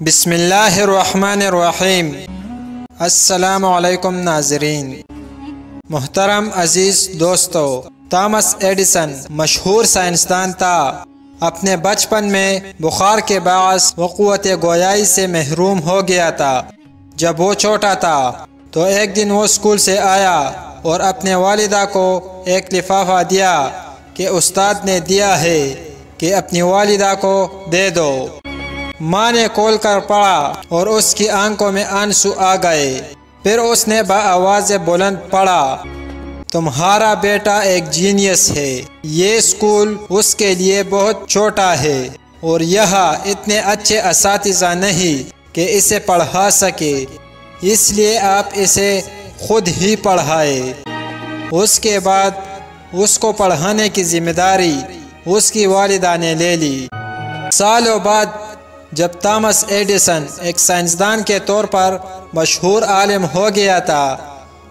بسم اللہ الرحمن الرحیم۔ السلام علیکم ناظرین۔ محترم عزیز دوستو، تامس ایڈیسن مشہور سائنسدان تھا۔ اپنے بچپن میں بخار کے باعث وہ قوت گویائی سے محروم ہو گیا تھا۔ جب وہ چھوٹا تھا تو ایک دن وہ اسکول سے آیا اور اپنے والدہ کو ایک لفافہ دیا کہ استاد نے دیا ہے کہ اپنی والدہ کو دے دو۔ ماں نے کھول کر پڑھا اور اس کی آنکھوں میں آنسو آ گئے۔ پھر اس نے بآواز بلند پڑھا، تمہارا بیٹا ایک جینیس ہے۔ یہ اسکول اس کے لیے بہت چھوٹا ہے اور یہاں اتنے اچھے اساتذہ نہیں کہ اسے پڑھا سکے، اس لیے آپ اسے خود ہی پڑھائے۔ اس کے بعد اس کو پڑھانے کی ذمہ داری اس کی والدہ نے لے لی۔ سالوں بعد جب تامس ایڈیسن ایک سائنسدان کے طور پر مشہور عالم ہو گیا تھا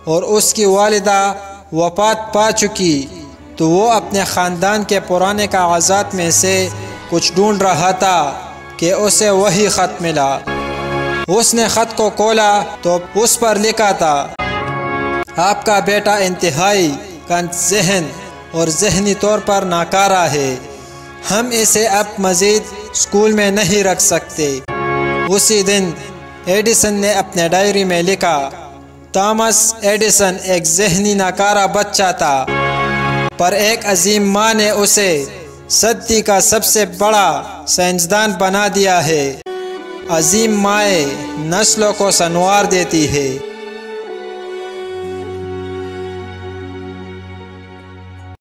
اور اس کی والدہ وفات پا چکی تو وہ اپنے خاندان کے پرانے کاغذات میں سے کچھ ڈھونڈ رہا تھا کہ اسے وہی خط ملا۔ اس نے خط کو کھولا تو اس پر لکھا تھا، آپ کا بیٹا انتہائی کند ذہن اور ذہنی طور پر ناکارہ ہے، ہم اسے اب مزید اسکول میں نہیں رکھ سکتے۔ اسی دن ایڈیسن نے اپنے ڈائری میں لکھا، تامس ایڈیسن ایک ذہنی ناکارہ بچہ تھا، پر ایک عظیم ماں نے اسے صدی کا سب سے بڑا سائنسدان بنا دیا ہے۔ عظیم مائیں نسلوں کو سنوار دیتی ہے۔